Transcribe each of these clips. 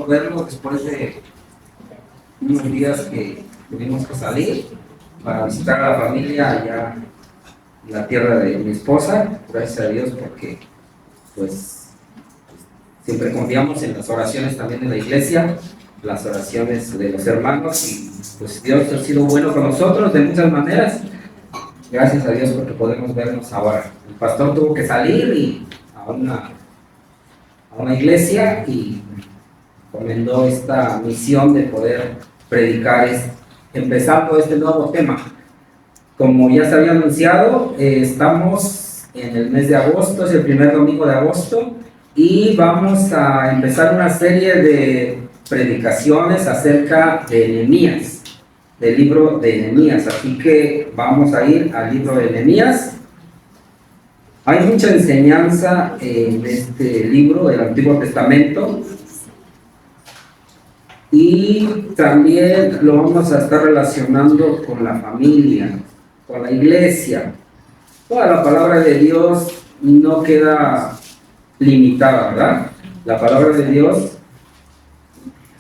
gusto verlos después de unos días que tuvimos que salir para visitar a la familia allá en la tierra de mi esposa. Gracias a Dios, porque pues siempre confiamos en las oraciones también de la iglesia, las oraciones de los hermanos, y pues Dios ha sido bueno con nosotros de muchas maneras. Gracias a Dios porque podemos vernos ahora. El pastor tuvo que salir a una iglesia y comendó esta misión de poder predicar, empezando este nuevo tema. Como ya se había anunciado, estamos en el mes de agosto, es el primer domingo de agosto, y vamos a empezar una serie de predicaciones acerca de Nehemías, del libro de Nehemías. Así que vamos a ir al libro de Nehemías. Hay mucha enseñanza en este libro del Antiguo Testamento, y también lo vamos a estar relacionando con la familia, con la iglesia. Toda la palabra de Dios no queda limitada, ¿verdad? La palabra de Dios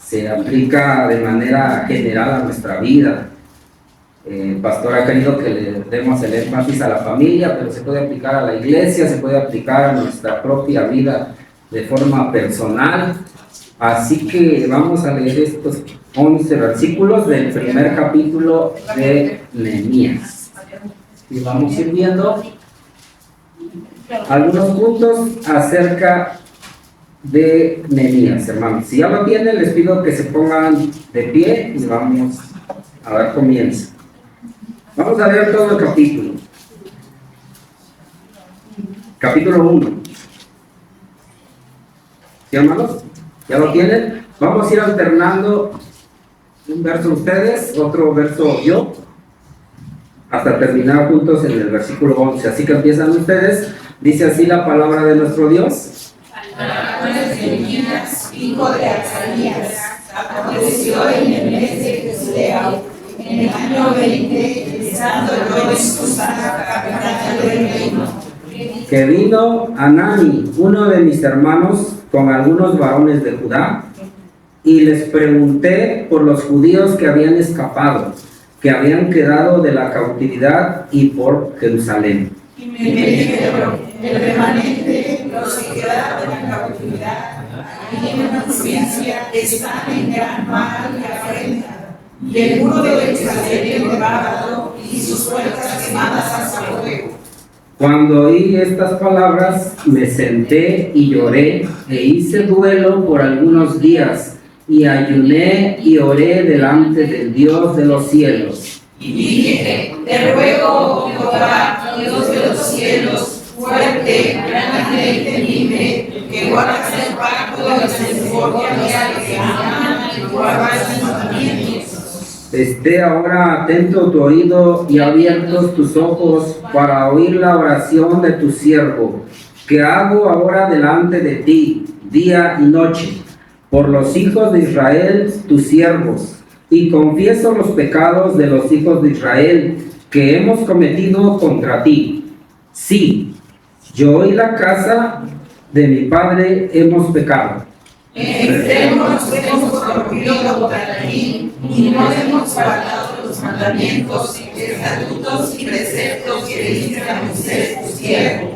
se aplica de manera general a nuestra vida. El pastor ha querido que le demos el énfasis a la familia, pero se puede aplicar a la iglesia, se puede aplicar a nuestra propia vida de forma personal. Así que vamos a leer estos 11 versículos del primer capítulo de Nehemías. Y vamos a ir viendo algunos puntos acerca de Nehemías, hermanos. Si ya lo tienen, les pido que se pongan de pie y vamos a dar comienzo. Vamos a leer todo el capítulo. Capítulo 1. ¿Sí, hermanos? ¿Ya lo tienen? Vamos a ir alternando un verso ustedes, otro verso yo, hasta terminar juntos en el versículo 11. Así que empiezan ustedes. Dice así la palabra de nuestro Dios. Palabras de Nehemías, hijo de Azarías, aconteció en el mes de Kislev, en el año 20, estando yo en Susa, capital del reino, Que vino Anani, uno de mis hermanos, con algunos varones de Judá, y les pregunté por los judíos que habían escapado, que habían quedado de la cautividad, y por Jerusalén. y me dijeron: el remanente, los que quedaron de la cautividad, aquí en la provincia, están en gran mal y afrenta, y el muro de Jerusalén derribado, y sus puertas quemadas hasta fuego. Cuando oí estas palabras, me senté y lloré, e hice duelo por algunos días, y ayuné y oré delante del Dios de los cielos. Y dije: te ruego, Jehová, Dios de los cielos, fuerte, grande y temible, que guardas el pacto de la misericordia que aman y guardas sus mandamientos. Esté ahora atento tu oído y abiertos tus ojos para oír la oración de tu siervo, que hago ahora delante de ti, día y noche, por los hijos de Israel, tus siervos, y confieso los pecados de los hijos de Israel que hemos cometido contra ti. Sí, yo y la casa de mi padre hemos pecado. En extremo nos hemos corrompido contra ti, y no hemos guardado los mandamientos, estatutos y preceptos que diste a Moisés tu siervo.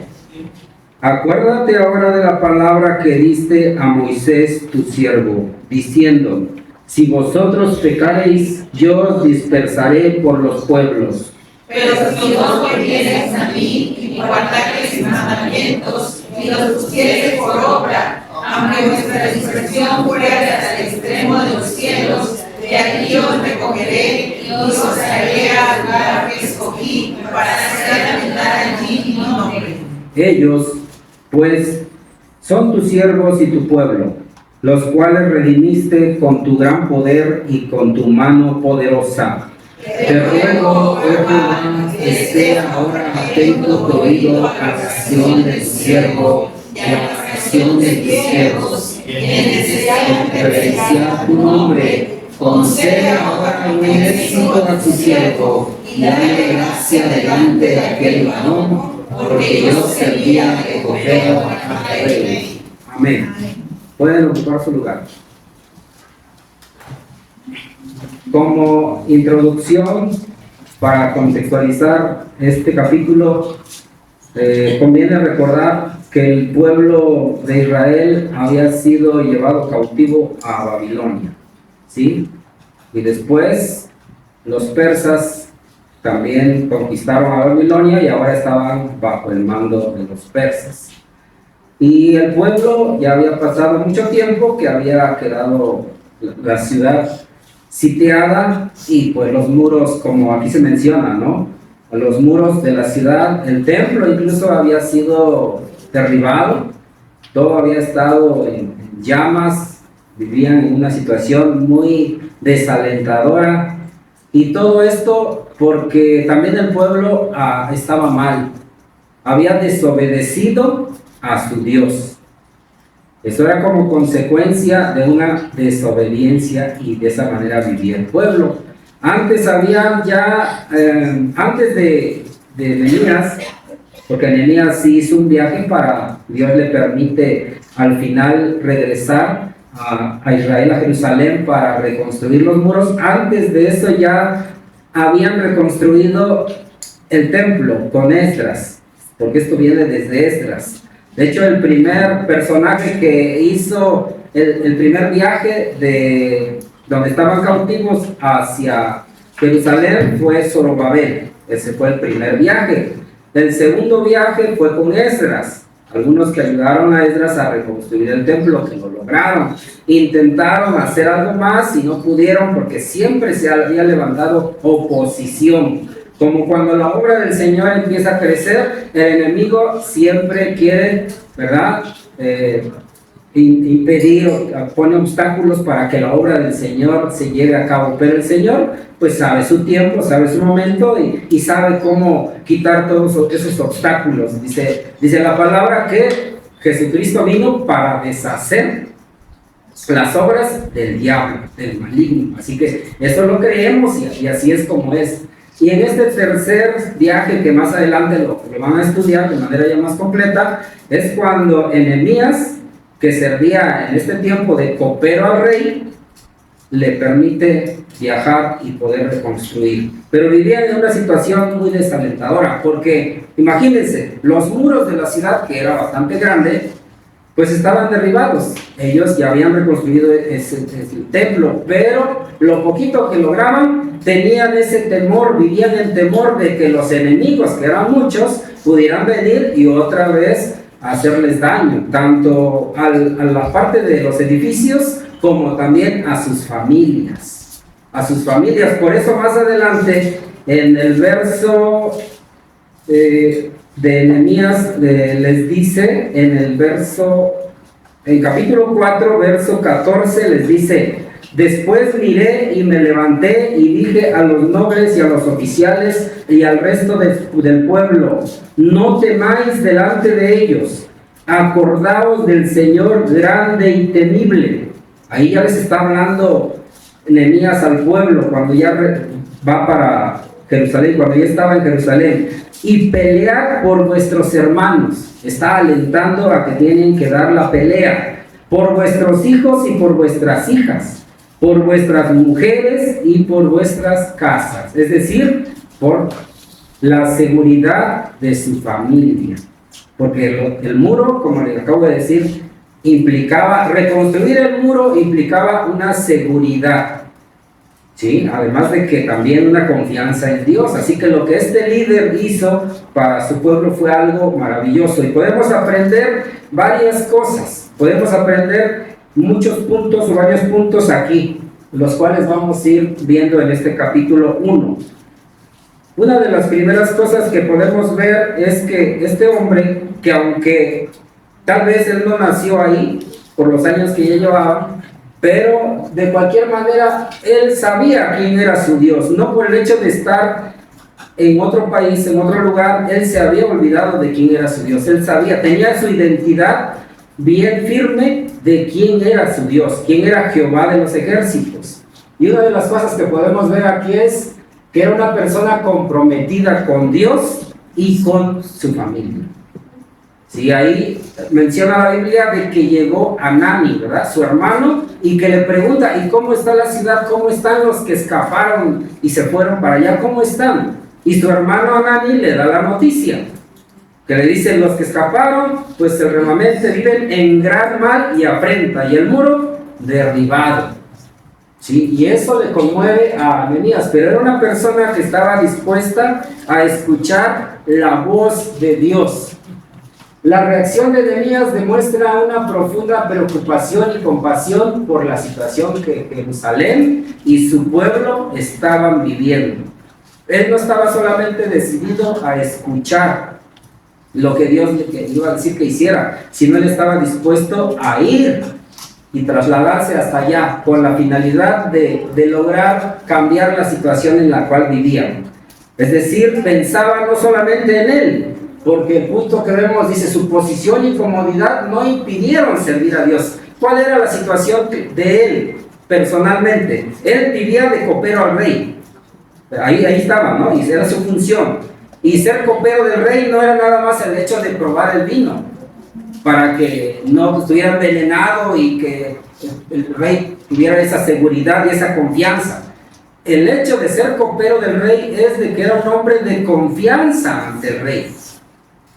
Acuérdate ahora de la palabra que diste a Moisés tu siervo, diciendo: si vosotros pecareis, yo os dispersaré por los pueblos. Pero si no volviereis a mí y guardareis mis mandamientos y los pusiereis por obra, aunque vuestra dispersión fuere hasta el extremo de los cielos, de allí os recogeré y os traeré al lugar que escogí para hacer habitar allí mi nombre. Ellos, pues, son tus siervos y tu pueblo, los cuales redimiste con tu gran poder y con tu mano poderosa. Te ruego, oh Jehová, que esté ahora atento tu oído a la oración de tu siervo y a la oración de tus siervos, que desean reverenciar tu nombre. Concede ahora un éxito a tu siervo y dale gracia delante de aquel varón, porque yo servía de copero al rey. Amén. Pueden ocupar su lugar. Como introducción, para contextualizar este capítulo, conviene recordar que el pueblo de Israel había sido llevado cautivo a Babilonia, ¿sí? Y después los persas también conquistaron a Babilonia y ahora estaban bajo el mando de los persas. Y el pueblo ya había pasado mucho tiempo que había quedado la ciudad sitiada y pues los muros, como aquí se menciona, ¿no? Los muros de la ciudad, el templo incluso había sido derribado, todo había estado en llamas, vivían en una situación muy desalentadora, y todo esto porque también el pueblo estaba mal, había desobedecido a su Dios. Eso era como consecuencia de una desobediencia, y de esa manera vivía el pueblo. Antes había ya, antes de Nehemías, porque Nehemías sí hizo un viaje para, Dios le permite al final regresar a Israel, a Jerusalén, para reconstruir los muros. Antes de eso ya habían reconstruido el templo con Esdras, porque esto viene desde Esdras. De hecho, el primer personaje que hizo el primer viaje de donde estaban cautivos hacia Jerusalén fue Zorobabel. Ese fue el primer viaje. El segundo viaje fue con Esdras. Algunos que ayudaron a Esdras a reconstruir el templo, que lo lograron. Intentaron hacer algo más y no pudieron, porque siempre se había levantado oposición. Como cuando la obra del Señor empieza a crecer, el enemigo siempre quiere, ¿verdad?, impedir o pone obstáculos para que la obra del Señor se lleve a cabo. Pero el Señor pues sabe su tiempo, sabe su momento y sabe cómo quitar todos esos obstáculos. Dice la palabra que Jesucristo vino para deshacer las obras del diablo, del maligno. Así que eso lo creemos y así es como es. Y en este tercer viaje, que más adelante lo van a estudiar de manera ya más completa, es cuando Nehemías, que servía en este tiempo de copero al rey, le permite viajar y poder reconstruir. Pero vivían en una situación muy desalentadora, porque imagínense, los muros de la ciudad, que era bastante grande, pues estaban derribados. Ellos ya habían reconstruido ese templo, pero lo poquito que lograban, tenían ese temor, vivían en temor de que los enemigos, que eran muchos, pudieran venir y otra vez hacerles daño, tanto a la parte de los edificios como también a sus familias. Por eso más adelante, en el verso de Nehemías les dice, en capítulo 4, verso 14, les dice: después miré y me levanté y dije a los nobles y a los oficiales y al resto del pueblo: no temáis delante de ellos, acordaos del Señor grande y temible. Ahí ya les está hablando Nehemías al pueblo cuando ya va para Jerusalén, cuando ya estaba en Jerusalén. Y pelead por vuestros hermanos. Está alentando a que tienen que dar la pelea por vuestros hijos y por vuestras hijas, por vuestras mujeres y por vuestras casas, es decir, por la seguridad de su familia. Porque el muro, como les acabo de decir, reconstruir el muro implicaba una seguridad, ¿sí? Además de que también una confianza en Dios. Así que lo que este líder hizo para su pueblo fue algo maravilloso. Y podemos aprender varias cosas, podemos aprender muchos puntos o varios puntos aquí, los cuales vamos a ir viendo en este capítulo 1. Una de las primeras cosas que podemos ver es que este hombre, que aunque tal vez él no nació ahí por los años que ya llevaba, pero de cualquier manera él sabía quién era su Dios. No por el hecho de estar en otro país, en otro lugar, él se había olvidado de quién era su Dios. Él sabía, tenía su identidad bien firme de quién era su Dios, quién era Jehová de los ejércitos. Y una de las cosas que podemos ver aquí es que era una persona comprometida con Dios y con su familia. Sí, ahí menciona la Biblia de que llegó Hanani, ¿verdad? Su hermano, y que le pregunta, ¿y cómo está la ciudad? ¿Cómo están los que escaparon y se fueron para allá? ¿Cómo están? Y su hermano Hanani le da la noticia, que le dicen los que escaparon, pues el remanente viven en gran mal y afrenta, y el muro derribado. Sí, y eso le conmueve a Ananías, pero era una persona que estaba dispuesta a escuchar la voz de Dios. La reacción de Ananías demuestra una profunda preocupación y compasión por la situación que Jerusalén y su pueblo estaban viviendo. Él no estaba solamente decidido a escuchar lo que Dios le iba a decir que hiciera, sino él estaba dispuesto a ir y trasladarse hasta allá con la finalidad de lograr cambiar la situación en la cual vivían. Es decir, pensaba no solamente en él, porque el punto que vemos dice, su posición y comodidad no impidieron servir a Dios. ¿Cuál era la situación de él personalmente? Él vivía de copero al rey. Ahí estaba, ¿no? Y era su función. Y ser copero del rey no era nada más el hecho de probar el vino, para que no estuviera envenenado y que el rey tuviera esa seguridad y esa confianza. El hecho de ser copero del rey es de que era un hombre de confianza ante el rey,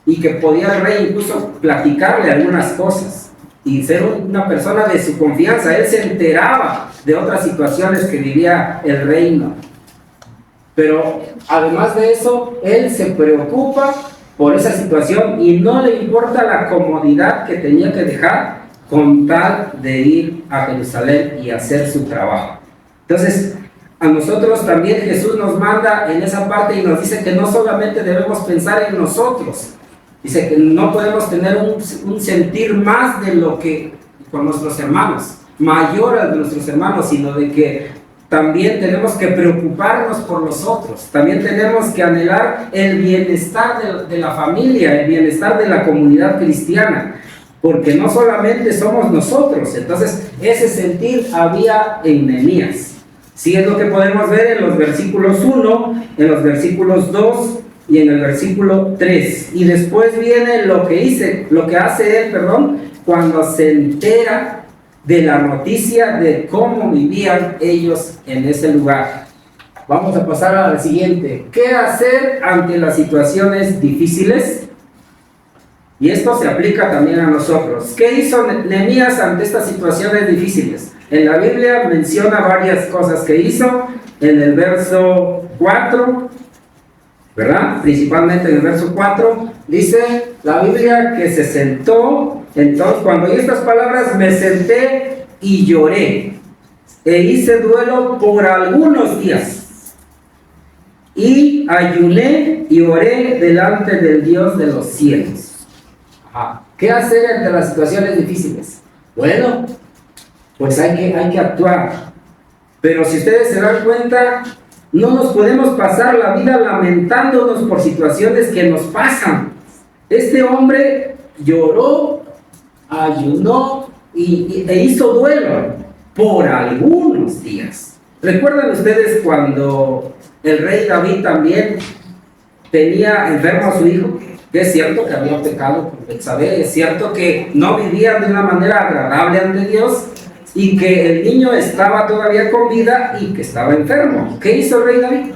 y que podía el rey incluso platicarle algunas cosas, y ser una persona de su confianza. Él se enteraba de otras situaciones que vivía el reino. Pero además de eso, él se preocupa por esa situación y no le importa la comodidad que tenía que dejar con tal de ir a Jerusalén y hacer su trabajo. Entonces, a nosotros también Jesús nos manda en esa parte y nos dice que no solamente debemos pensar en nosotros. Dice que no podemos tener un sentir más de lo que con nuestros hermanos, mayor al de nuestros hermanos, sino de que también tenemos que preocuparnos por los otros. También tenemos que anhelar el bienestar de la familia, el bienestar de la comunidad cristiana, porque no solamente somos nosotros. Entonces, ese sentir había en Nehemías. Sí, es lo que podemos ver en los versículos 1, en los versículos 2 y en el versículo 3. Y después viene lo que hace él, cuando se entera de la noticia de cómo vivían ellos en ese lugar. Vamos a pasar a la siguiente. ¿Qué hacer ante las situaciones difíciles? Y esto se aplica también a nosotros. ¿Qué hizo Nehemías ante estas situaciones difíciles? En la Biblia menciona varias cosas que hizo. En el verso 4, ¿verdad? Principalmente en el verso 4, dice la Biblia que se sentó. Entonces, cuando oí estas palabras, me senté y lloré, e hice duelo por algunos días, y ayuné y oré delante del Dios de los cielos. ¿Qué hacer ante las situaciones difíciles? Bueno, pues hay que actuar. Pero si ustedes se dan cuenta, no nos podemos pasar la vida lamentándonos por situaciones que nos pasan. Este hombre lloró, ayunó e hizo duelo por algunos días. ¿Recuerdan ustedes cuando el rey David también tenía enfermo a su hijo? Que es cierto que había pecado con Betsabé, es cierto que no vivían de una manera agradable ante Dios, y que el niño estaba todavía con vida y que estaba enfermo. ¿Qué hizo el rey David?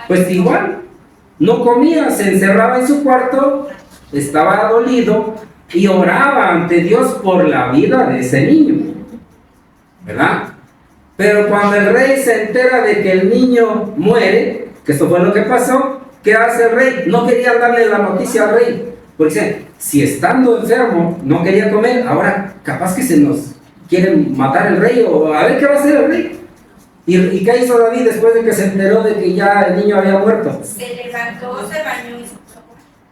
Pues igual, no comía, se encerraba en su cuarto, estaba dolido y oraba ante Dios por la vida de ese niño, ¿verdad? Pero cuando el rey se entera de que el niño muere, que esto fue lo que pasó, ¿qué hace el rey? No quería darle la noticia al rey, porque dice, si estando enfermo no quería comer, ahora capaz que se nos quieren matar el rey, o a ver qué va a hacer el rey. ¿Y qué hizo David después de que se enteró de que ya el niño había muerto? Se levantó, se bañó y se puso.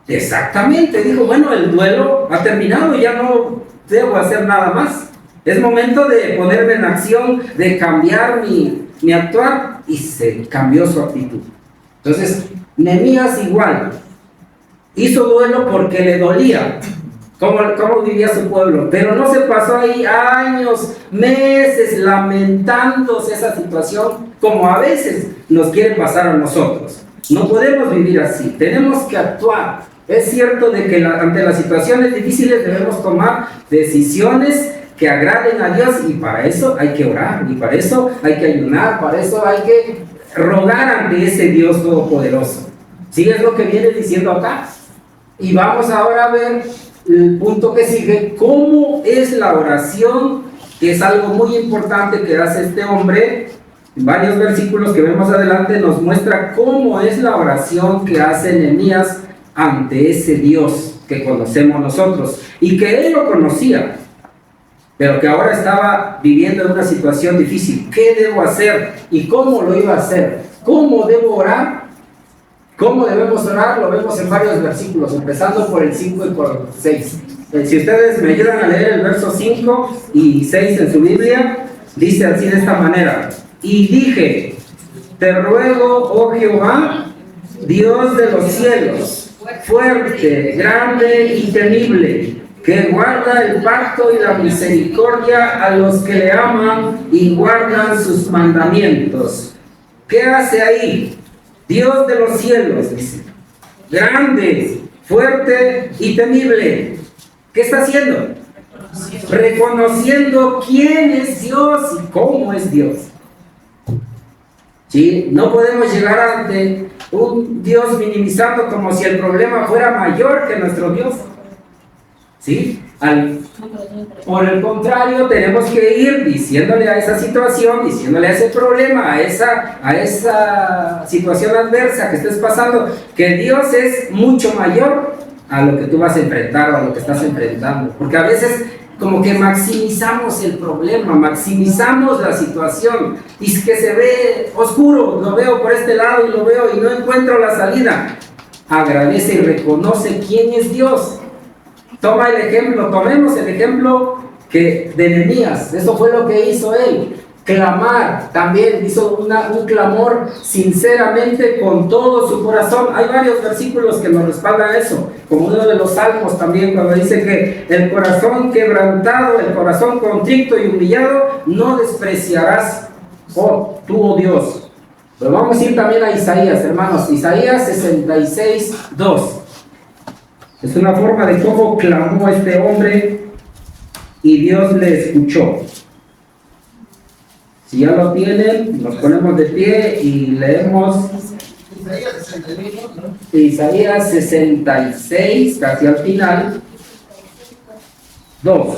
Exactamente, dijo, bueno, el duelo ha terminado, ya no debo hacer nada más. Es momento de ponerme en acción, de cambiar mi actuar, y se cambió su actitud. Entonces, Nehemías igual, hizo duelo porque le dolía cómo vivía su pueblo, pero no se pasó ahí años, meses lamentándose esa situación, como a veces nos quiere pasar a nosotros. No podemos vivir así, tenemos que actuar. Es cierto de que ante las situaciones difíciles debemos tomar decisiones que agraden a Dios, y para eso hay que orar, y para eso hay que ayunar, para eso hay que rogar ante ese Dios todopoderoso. ¿Sí es lo que viene diciendo acá? Y vamos ahora a ver el punto que sigue, cómo es la oración, que es algo muy importante que hace este hombre. En varios versículos que vemos adelante nos muestra cómo es la oración que hace Nehemías ante ese Dios que conocemos nosotros y que él lo conocía, pero que ahora estaba viviendo en una situación difícil. ¿Qué debo hacer? ¿Y cómo lo iba a hacer? ¿Cómo debo orar? ¿Cómo debemos orar? Lo vemos en varios versículos, empezando por el 5 y por el 6. Si ustedes me ayudan a leer el verso 5 y 6 en su Biblia, dice así de esta manera: y dije, te ruego, oh Jehová, Dios de los cielos, fuerte, grande y temible, que guarda el pacto y la misericordia a los que le aman y guardan sus mandamientos. ¿Qué hace ahí? Dios de los cielos, dice, grande, fuerte y temible. ¿Qué está haciendo? Reconociendo quién es Dios y cómo es Dios. ¿Sí? No podemos llegar ante un Dios minimizando como si el problema fuera mayor que nuestro Dios. ¿Sí? Por el contrario, tenemos que ir diciéndole a esa situación, diciéndole a ese problema, a esa situación adversa que estés pasando, que Dios es mucho mayor a lo que tú vas a enfrentar o a lo que estás enfrentando. Porque a veces como que maximizamos el problema, maximizamos la situación, y es que se ve oscuro, lo veo por este lado y lo veo y no encuentro la salida. Agradece y reconoce quién es Dios. Toma el ejemplo, tomemos el ejemplo de Nehemías. Eso fue lo que hizo él. Clamar, también hizo un clamor sinceramente con todo su corazón. Hay varios versículos que nos respaldan eso, como uno de los salmos también, cuando dice que el corazón quebrantado, el corazón contrito y humillado, no despreciarás, oh Dios. Pero vamos a ir también a Isaías, hermanos. Isaías 66, 2. Es una forma de cómo clamó este hombre y Dios le escuchó. Si ya lo tienen, nos ponemos de pie y leemos Isaías 66, casi al final, 2.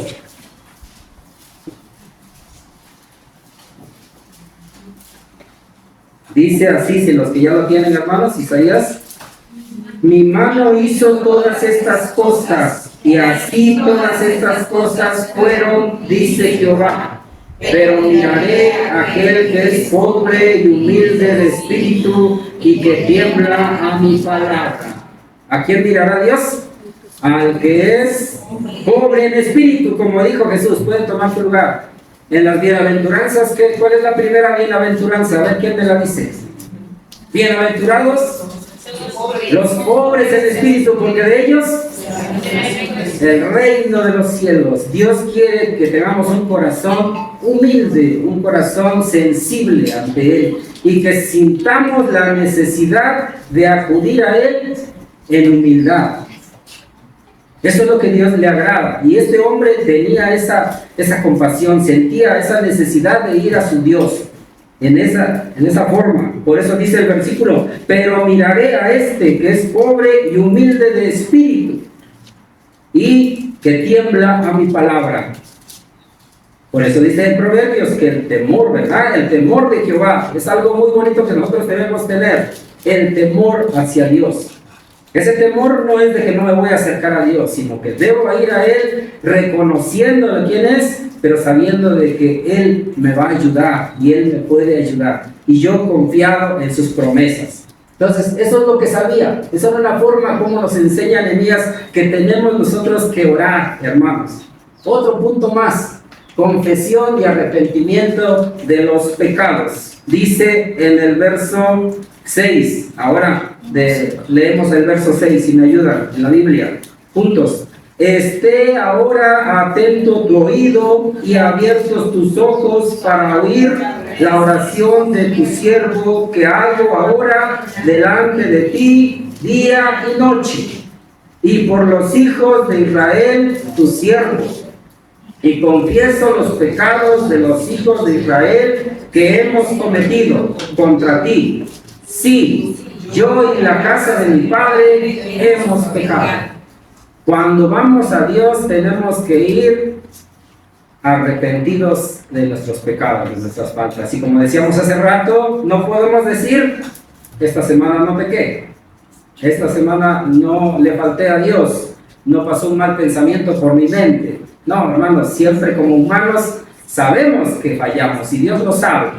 Dice así, si los que ya lo tienen, hermanos, Isaías: mi mano hizo todas estas cosas, y así todas estas cosas fueron, dice Jehová. Pero miraré a aquel que es pobre y humilde de espíritu y que tiembla a mi palabra. ¿A quién mirará Dios? Al que es pobre en espíritu, como dijo Jesús. Pueden tomar su lugar. En las bienaventuranzas, ¿cuál es la primera bienaventuranza? A ver quién me la dice. Bienaventurados los pobres en espíritu, porque de ellos el reino de los cielos. Dios quiere que tengamos un corazón humilde, un corazón sensible ante Él, y que sintamos la necesidad de acudir a Él en humildad. Eso es lo que Dios le agrada, y este hombre tenía esa compasión, sentía esa necesidad de ir a su Dios en esa forma. Por eso dice el versículo: pero miraré a este que es pobre y humilde de espíritu y que tiembla a mi palabra. Por eso dice en Proverbios que el temor, ¿verdad? El temor de Jehová es algo muy bonito que nosotros debemos tener. El temor hacia Dios. Ese temor no es de que no me voy a acercar a Dios, sino que debo ir a Él reconociendo quién es, pero sabiendo de que Él me va a ayudar y Él me puede ayudar. Y yo confiado en sus promesas. Entonces, eso es lo que sabía. Esa era la forma como nos enseña Nehemías que tenemos nosotros que orar, hermanos. Otro punto más: confesión y arrepentimiento de los pecados. Dice en el verso 6, ahora leemos el verso 6, si me ayudan, en la Biblia, juntos. Esté ahora atento tu oído y abiertos tus ojos para oír la oración de tu siervo que hago ahora delante de ti día y noche. y por los hijos de Israel, tus siervos. Y confieso los pecados de los hijos de Israel que hemos cometido contra ti. Sí, yo y la casa de mi padre hemos pecado. Cuando vamos a Dios tenemos que ir arrepentidos de nuestros pecados, de nuestras faltas. Y como decíamos hace rato, no podemos decir, esta semana no pequé, esta semana no le falté a Dios, no pasó un mal pensamiento por mi mente. No, hermanos, siempre como humanos sabemos que fallamos y Dios lo sabe.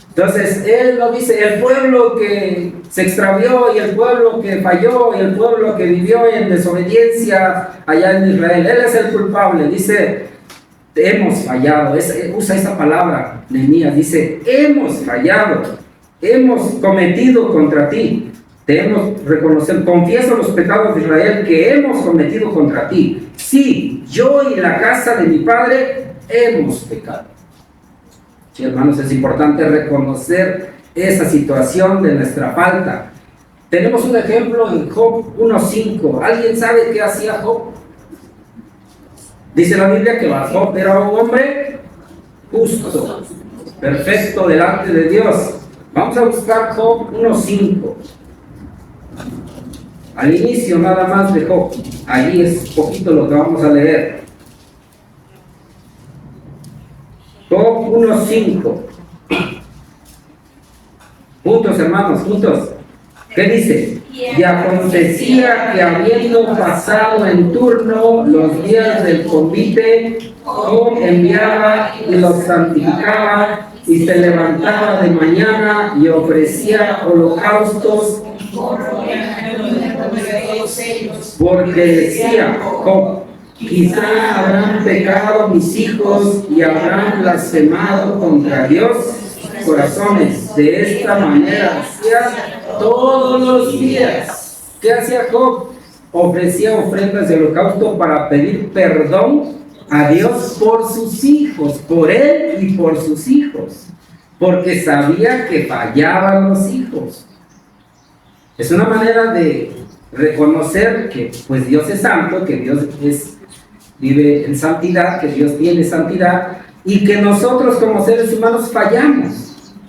Entonces, Él nos dice, el pueblo que se extravió y el pueblo que falló y el pueblo que vivió en desobediencia allá en Israel, Él es el culpable. Dice, hemos fallado. Usa esa palabra, Nehemías, dice, hemos fallado, hemos cometido contra ti. Debemos reconocer, confieso los pecados de Israel que hemos cometido contra ti. Sí, yo y la casa de mi padre hemos pecado. Sí, hermanos, es importante reconocer esa situación de nuestra falta. Tenemos un ejemplo en Job 1:5. ¿Alguien sabe qué hacía Job? Dice la Biblia que Job era un hombre justo, perfecto delante de Dios. Vamos a buscar Job 1:5. Al inicio nada más de Job. Ahí es poquito lo que vamos a leer. Job 1:5. Juntos, hermanos, juntos. ¿Qué dice? Y acontecía que habiendo pasado en turno los días del convite, Job enviaba y los santificaba y se levantaba de mañana y ofrecía holocaustos, porque decía Job, quizá habrán pecado mis hijos y habrán blasfemado contra Dios. Corazones, de esta manera hacía todos los días. ¿Qué hacía Job? Ofrecía ofrendas de holocausto para pedir perdón a Dios por sus hijos, por él y por sus hijos, porque sabía que fallaban los hijos. Es una manera de reconocer que pues Dios es santo, que Dios vive en santidad, que Dios tiene santidad y que nosotros como seres humanos fallamos.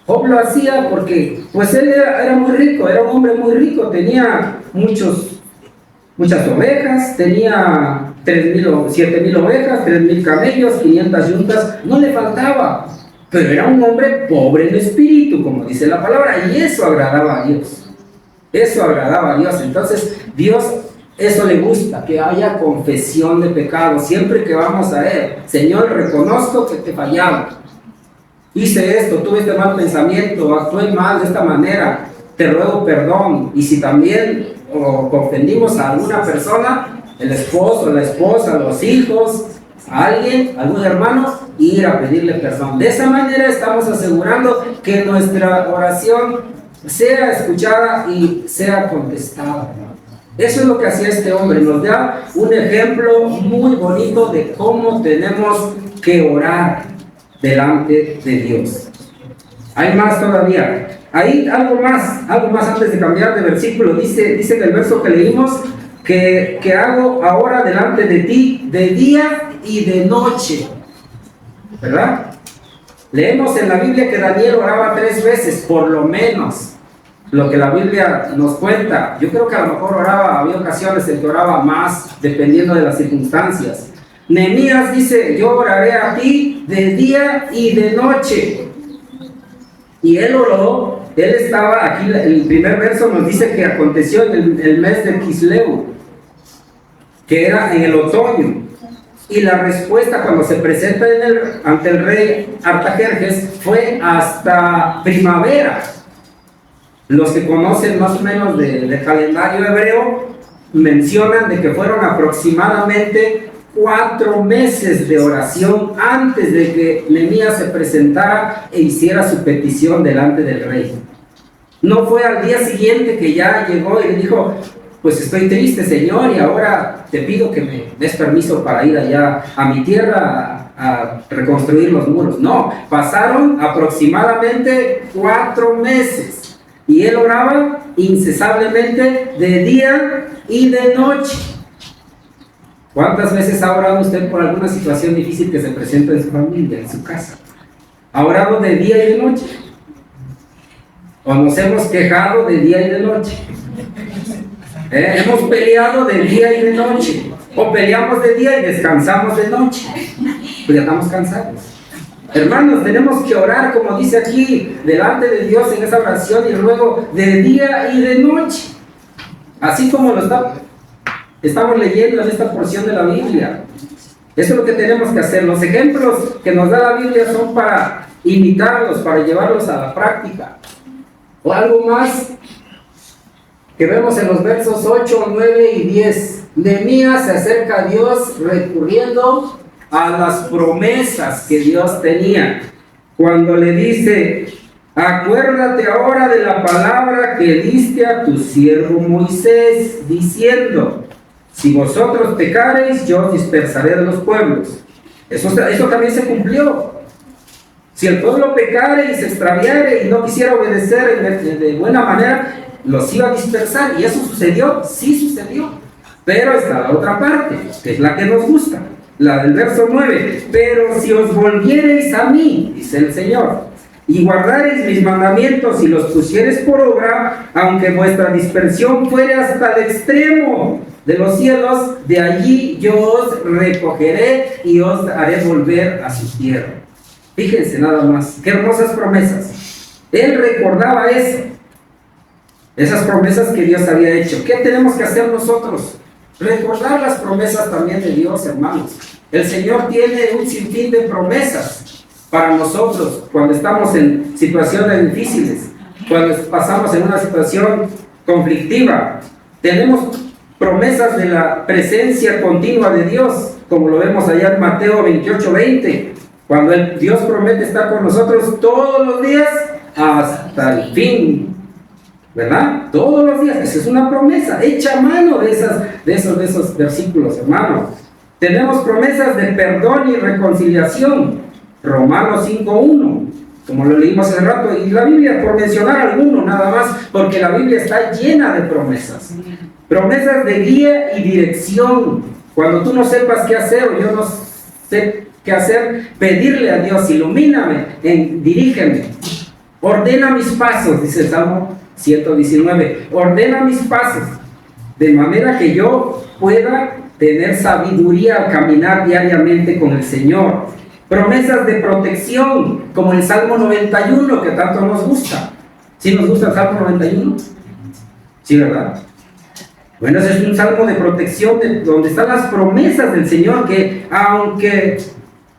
Job lo hacía porque pues él era muy rico, era un hombre muy rico, tenía muchas ovejas, tenía 7,000 ovejas, 3,000 camellos, 500 yuntas, no le faltaba, pero era un hombre pobre en espíritu, como dice la palabra, y eso agradaba a Dios. Eso agradaba a Dios. Entonces, Dios eso le gusta, que haya confesión de pecado. Siempre que vamos a Él, Señor, reconozco que te fallaba. Hice esto, tuve este mal pensamiento, actué mal de esta manera, te ruego perdón. Y si también ofendimos a alguna persona, el esposo, la esposa, los hijos, a alguien, algún hermano, ir a pedirle perdón. De esa manera estamos asegurando que nuestra oración sea escuchada y sea contestada. Eso es lo que hacía este hombre. Nos da un ejemplo muy bonito de cómo tenemos que orar delante de Dios. Hay más todavía. Hay algo más antes de cambiar de versículo. Dice en el verso que leímos que hago ahora delante de ti de día y de noche. ¿Verdad? Leemos en la Biblia que Daniel oraba 3 veces, por lo menos. Lo que la Biblia nos cuenta. Yo creo que a lo mejor había ocasiones en que oraba más, dependiendo de las circunstancias. Nehemías dice, yo oraré a ti de día y de noche. Y él oró, él estaba aquí, el primer verso nos dice que aconteció en el mes de Quisleu, que era en el otoño. Y la respuesta cuando se presenta ante el rey Artajerjes fue hasta primavera. Los que conocen más o menos del calendario hebreo mencionan de que fueron aproximadamente 4 meses de oración antes de que Nehemías se presentara e hiciera su petición delante del rey. No fue al día siguiente que ya llegó y le dijo, pues estoy triste, Señor, y ahora te pido que me des permiso para ir allá a mi tierra a reconstruir los muros. No, pasaron aproximadamente 4 meses y él oraba incesablemente de día y de noche. ¿Cuántas veces ha orado usted por alguna situación difícil que se presenta en su familia, en su casa? ¿Ha orado de día y de noche? ¿O nos hemos quejado de día y de noche? Hemos peleado de día y de noche. O peleamos de día y descansamos de noche. Pues ya estamos cansados. Hermanos, tenemos que orar, como dice aquí, delante de Dios en esa oración, y luego de día y de noche. Así como lo estamos leyendo en esta porción de la Biblia. Eso es lo que tenemos que hacer. Los ejemplos que nos da la Biblia son para imitarlos, para llevarlos a la práctica. O algo más que vemos en los versos 8, 9 y 10. Nehemías se acerca a Dios recurriendo a las promesas que Dios tenía. Cuando le dice: acuérdate ahora de la palabra que diste a tu siervo Moisés, diciendo: si vosotros pecareis, yo os dispersaré de los pueblos. Eso también se cumplió. Si el pueblo pecare y se extraviare y no quisiera obedecer de buena manera, los iba a dispersar. ¿Y eso sucedió? Sí sucedió. Pero está la otra parte, que es la que nos gusta, la del verso 9. Pero si os volviereis a mí, dice el Señor, y guardareis mis mandamientos y los pusiereis por obra, aunque vuestra dispersión fuere hasta el extremo de los cielos, de allí yo os recogeré y os haré volver a su tierra. Fíjense nada más, qué hermosas promesas. Él recordaba eso, esas promesas que Dios había hecho. ¿Qué tenemos que hacer nosotros? Recordar las promesas también de Dios, hermanos. El Señor tiene un sinfín de promesas para nosotros cuando estamos en situaciones difíciles, cuando pasamos en una situación conflictiva. Tenemos promesas de la presencia continua de Dios, como lo vemos allá en Mateo 28:20, cuando Dios promete estar con nosotros todos los días hasta el fin, ¿verdad? Todos los días. Esa es una promesa, echa mano de esos versículos, hermano. Tenemos promesas de perdón y reconciliación, Romanos 5:1, como lo leímos hace rato, y la Biblia, por mencionar alguno nada más, porque la Biblia está llena de promesas. Promesas de guía y dirección. Cuando tú no sepas qué hacer, o yo no sé qué hacer, pedirle a Dios: ilumíname, dirígeme, ordena mis pasos, dice el Salmo 119, ordena mis pasos, de manera que yo pueda tener sabiduría al caminar diariamente con el Señor. Promesas de protección, como el Salmo 91, que tanto nos gusta. ¿Sí nos gusta el Salmo 91? Sí, ¿verdad? Bueno, ese es un salmo de protección, donde están las promesas del Señor, que aunque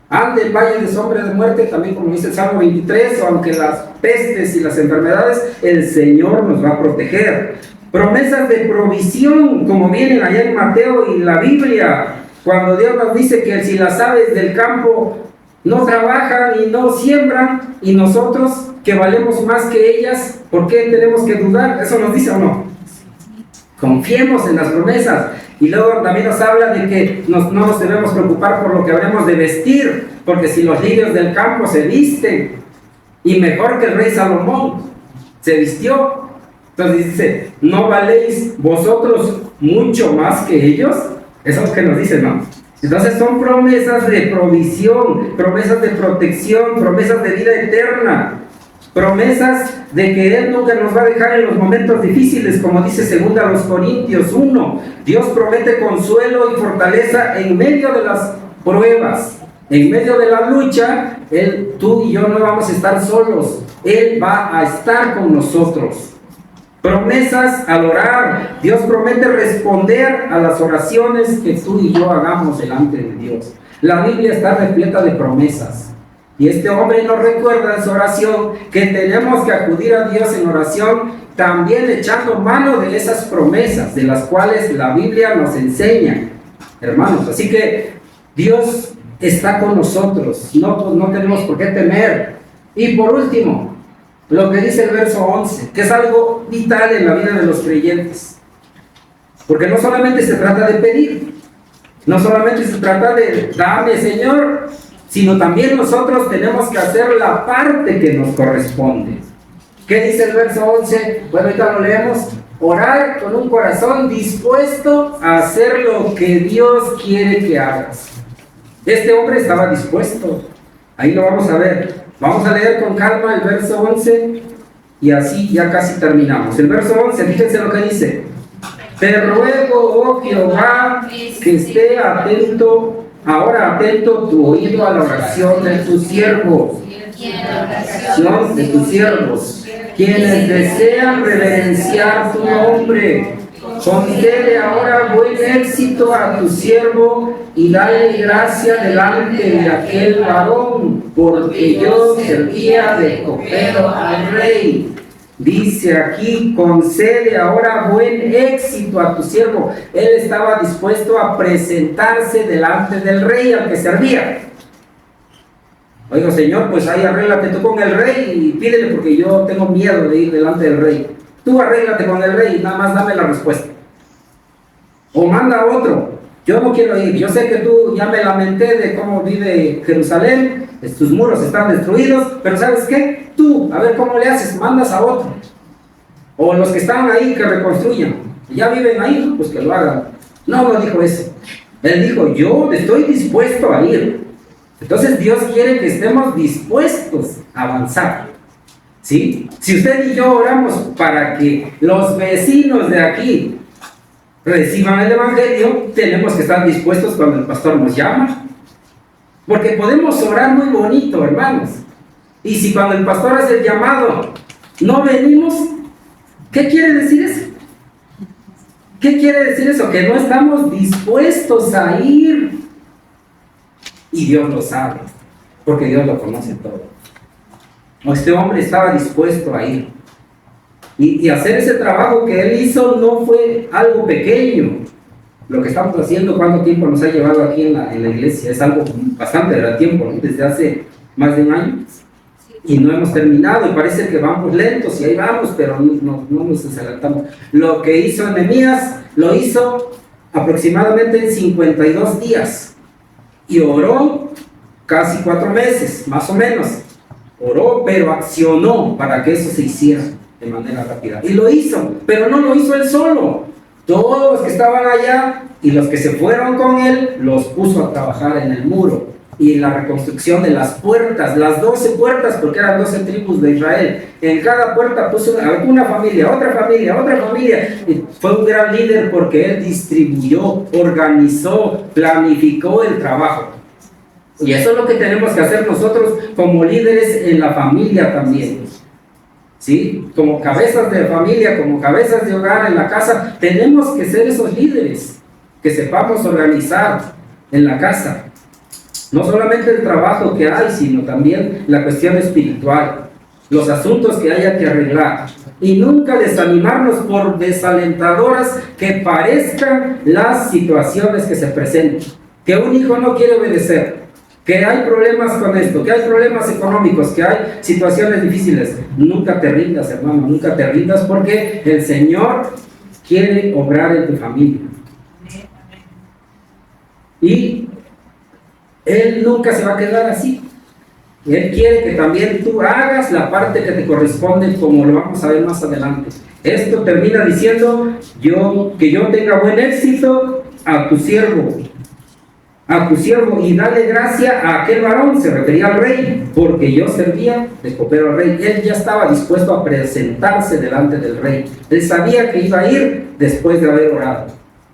ande el valle de sombra de muerte, también como dice el Salmo 23, o aunque las pestes y las enfermedades, el Señor nos va a proteger. Promesas de provisión, como vienen allá en Mateo y la Biblia, cuando Dios nos dice que si las aves del campo no trabajan y no siembran, y nosotros que valemos más que ellas, ¿por qué tenemos que dudar? ¿Eso nos dice o no? Confiemos en las promesas. Y luego también nos habla de que no nos debemos preocupar por lo que habremos de vestir, porque si los lirios del campo se visten, y mejor que el rey Salomón se vistió, entonces dice: ¿no valéis vosotros mucho más que ellos? Eso es lo que nos dice, ¿no? Entonces son promesas de provisión, promesas de protección, promesas de vida eterna, promesas de que Él nunca nos va a dejar en los momentos difíciles, como dice 2 Corintios 1. Dios promete consuelo y fortaleza en medio de las pruebas, en medio de la lucha. Tú y yo no vamos a estar solos, Él va a estar con nosotros. Promesas al orar. Dios promete responder a las oraciones que tú y yo hagamos delante de Dios. La Biblia está repleta de promesas. Y este hombre nos recuerda en su oración que tenemos que acudir a Dios en oración, también echando mano de esas promesas, de las cuales la Biblia nos enseña, hermanos. Así que Dios está con nosotros, no tenemos por qué temer. Y por último, lo que dice el verso 11, que es algo vital en la vida de los creyentes. Porque no solamente se trata de pedir, no solamente se trata de dame, Señor, sino también nosotros tenemos que hacer la parte que nos corresponde. ¿Qué dice el verso 11? Bueno, ahorita lo leemos. Orar con un corazón dispuesto a hacer lo que Dios quiere que hagas. Este hombre estaba dispuesto. Ahí lo vamos a ver. Vamos a leer con calma el verso 11 y así ya casi terminamos. El verso 11, fíjense lo que dice. Te ruego, oh Jehová, que esté atento, ahora atento tu oído a la oración de tus siervos. De tus siervos, quienes desean reverenciar tu nombre. Concede ahora buen éxito a tu siervo y dale gracia delante de aquel varón, porque yo servía de copero al rey. Dice aquí, concede ahora buen éxito a tu siervo. Él estaba dispuesto a presentarse delante del rey al que servía. Oiga, Señor, pues ahí arréglate tú con el rey y pídele, porque yo tengo miedo de ir delante del rey. Tú arréglate con el rey y nada más dame la respuesta. O manda a otro. Yo no quiero ir. Yo sé que tú ya me lamenté de cómo vive Jerusalén. Tus muros están destruidos. Pero ¿sabes qué? Tú, a ver cómo le haces. Mandas a otro. O los que están ahí que reconstruyan. Ya viven ahí, pues que lo hagan. No dijo eso. Él dijo, yo estoy dispuesto a ir. Entonces Dios quiere que estemos dispuestos a avanzar. ¿Sí? Si usted y yo oramos para que los vecinos de aquí reciban el evangelio, tenemos que estar dispuestos cuando el pastor nos llama. Porque podemos orar muy bonito, hermanos. Y si cuando el pastor hace el llamado no venimos, ¿qué quiere decir eso? ¿Qué quiere decir eso? Que no estamos dispuestos a ir. Y Dios lo sabe, porque Dios lo conoce todo. Este hombre estaba dispuesto a ir. Y hacer ese trabajo que él hizo no fue algo pequeño. Lo que estamos haciendo, cuánto tiempo nos ha llevado aquí en la iglesia, es algo bastante de tiempo, ¿no? Desde hace más de un año. Y no hemos terminado y parece que vamos lentos y ahí vamos, pero no nos adelantamos. Lo que hizo Nehemías, lo hizo aproximadamente en 52 días. Y oró casi 4 meses, más o menos. Oró, pero accionó para que eso se hiciera de manera rápida. Y lo hizo, pero no lo hizo él solo. Todos los que estaban allá y los que se fueron con él, los puso a trabajar en el muro y en la reconstrucción de las puertas, las 12 puertas, porque eran 12 tribus de Israel. En cada puerta puso una familia, otra familia, otra familia. Y fue un gran líder porque él distribuyó, organizó, planificó el trabajo. Y eso es lo que tenemos que hacer nosotros como líderes en la familia también. ¿Sí? Como cabezas de familia, como cabezas de hogar en la casa, tenemos que ser esos líderes que sepamos organizar en la casa. No solamente el trabajo que hay, sino también la cuestión espiritual, los asuntos que haya que arreglar. Y nunca desanimarnos por desalentadoras que parezcan las situaciones que se presenten. Que un hijo no quiere obedecer, que hay problemas con esto, que hay problemas económicos, que hay situaciones difíciles. Nunca te rindas, hermano, nunca te rindas, porque el Señor quiere obrar en tu familia. Y Él nunca se va a quedar así. Él quiere que también tú hagas la parte que te corresponde, como lo vamos a ver más adelante. Esto termina diciendo, que yo tenga buen éxito a tu siervo, y dale gracia a aquel varón, se refería al rey, porque yo servía de copero al rey. Él ya estaba dispuesto a presentarse delante del rey. Él sabía que iba a ir después de haber orado.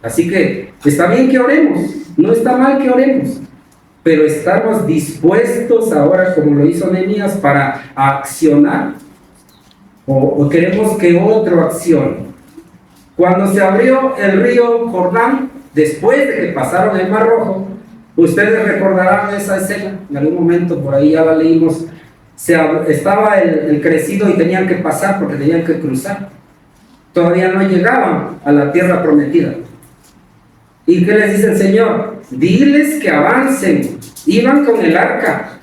Así que está bien que oremos, no está mal que oremos, pero estamos dispuestos ahora, como lo hizo Nehemías, para accionar, o queremos que otro accione. Cuando se abrió el río Jordán, después de que pasaron el Mar Rojo, ustedes recordarán esa escena, en algún momento por ahí ya la leímos. Estaba el crecido y tenían que pasar porque tenían que cruzar. Todavía no llegaban a la tierra prometida. ¿Y qué les dice el Señor? Diles que avancen. Iban con el arca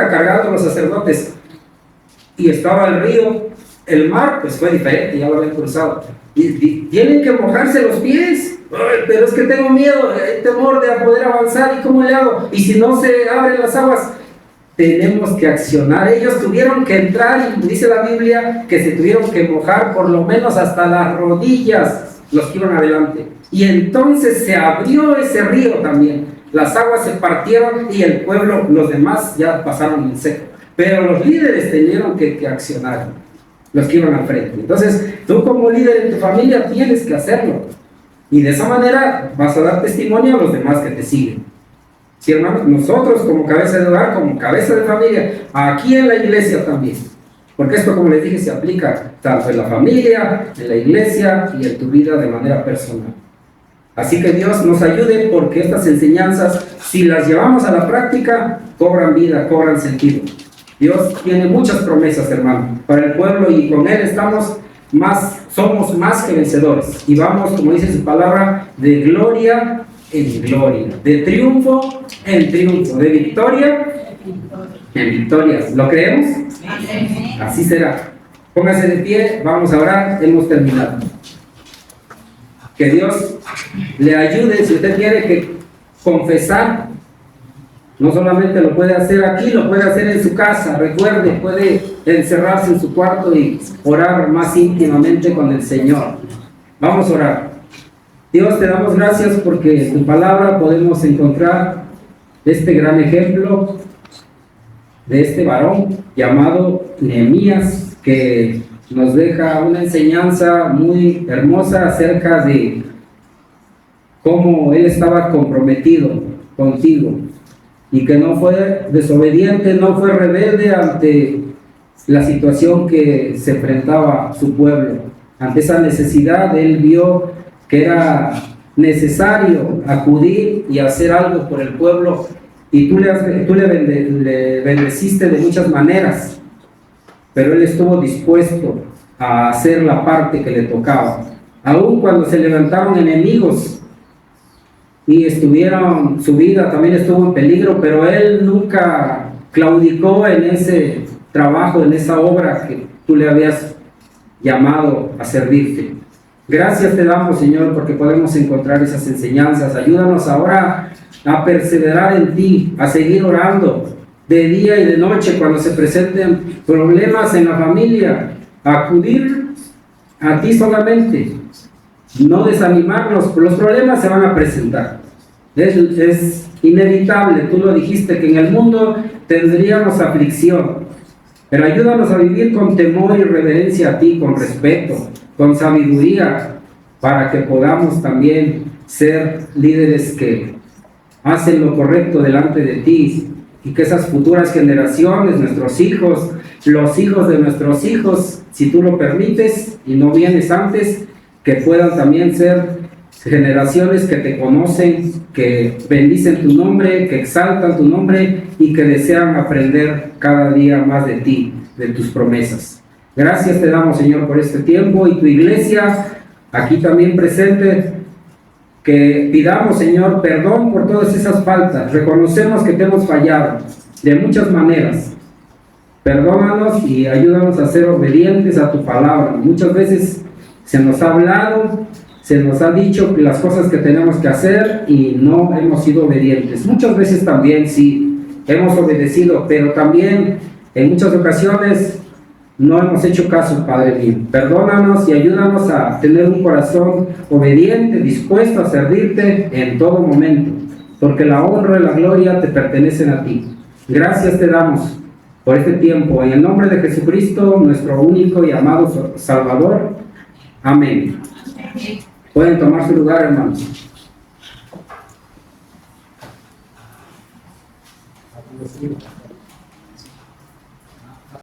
cargados los sacerdotes. Y estaba el río, el mar, pues fue diferente, ya lo habían cruzado. Y tienen que mojarse los pies. Ay, pero es que tengo miedo, temor de poder avanzar. ¿Y cómo le hago? Y si no se abren las aguas. tenemos que accionar. Ellos tuvieron que entrar, y dice la Biblia, que se tuvieron que mojar por lo menos hasta las rodillas, los que iban adelante. Y entonces se abrió ese río también. Las aguas se partieron y el pueblo, los demás ya pasaron en seco. Pero los líderes tenían que accionar, los que iban al frente. Entonces, tú como líder en tu familia tienes que hacerlo. Y de esa manera vas a dar testimonio a los demás que te siguen. Sí, hermanos, nosotros como cabeza de hogar, como cabeza de familia, aquí en la iglesia también. Porque esto, como les dije, se aplica tanto en la familia, en la iglesia y en tu vida de manera personal. Así que Dios nos ayude, porque estas enseñanzas, si las llevamos a la práctica, cobran vida, cobran sentido. Dios tiene muchas promesas, hermano, para el pueblo, y con Él somos más que vencedores. Y vamos, como dice su palabra, de gloria en gloria, de triunfo en triunfo, de victoria en victoria. ¿Lo creemos? Así será. Póngase de pie, vamos a orar, hemos terminado. Que Dios le ayude. Si usted tiene que confesar, no solamente lo puede hacer aquí, lo puede hacer en su casa. Recuerde, puede encerrarse en su cuarto y orar más íntimamente con el Señor. Vamos a orar. Dios, te damos gracias porque en tu palabra podemos encontrar este gran ejemplo de este varón llamado Nehemías, que nos deja una enseñanza muy hermosa acerca de cómo él estaba comprometido contigo y que no fue desobediente, no fue rebelde ante la situación que se enfrentaba su pueblo. Ante esa necesidad, él vio que era necesario acudir y hacer algo por el pueblo, y tú le bendeciste de muchas maneras, pero él estuvo dispuesto a hacer la parte que le tocaba. Aun cuando se levantaron enemigos y su vida también estuvo en peligro, pero él nunca claudicó en ese trabajo, en esa obra que tú le habías llamado a servirte. Gracias te damos, Señor, porque podemos encontrar esas enseñanzas. Ayúdanos ahora a perseverar en ti, a seguir orando de día y de noche cuando se presenten problemas en la familia, a acudir a ti solamente, no desanimarnos. Los problemas se van a presentar, es inevitable. Tú lo dijiste, que en el mundo tendríamos aflicción, pero ayúdanos a vivir con temor y reverencia a ti, con respeto, con sabiduría, para que podamos también ser líderes que hacen lo correcto delante de ti, y que esas futuras generaciones, nuestros hijos, los hijos de nuestros hijos, si tú lo permites y no vienes antes, que puedan también ser generaciones que te conocen, que bendicen tu nombre, que exaltan tu nombre y que desean aprender cada día más de ti, de tus promesas. Gracias te damos, Señor, por este tiempo, y tu iglesia aquí también presente, que pidamos, Señor, perdón por todas esas faltas. Reconocemos que te hemos fallado de muchas maneras. Perdónanos y ayúdanos a ser obedientes a tu palabra. Muchas veces se nos ha hablado, se nos ha dicho las cosas que tenemos que hacer y no hemos sido obedientes. Muchas veces también sí hemos obedecido, pero también en muchas ocasiones no hemos hecho caso, Padre mío. Perdónanos y ayúdanos a tener un corazón obediente, dispuesto a servirte en todo momento, porque la honra y la gloria te pertenecen a ti. Gracias te damos por este tiempo, en el nombre de Jesucristo, nuestro único y amado Salvador. Amén. Pueden tomar su lugar, hermanos.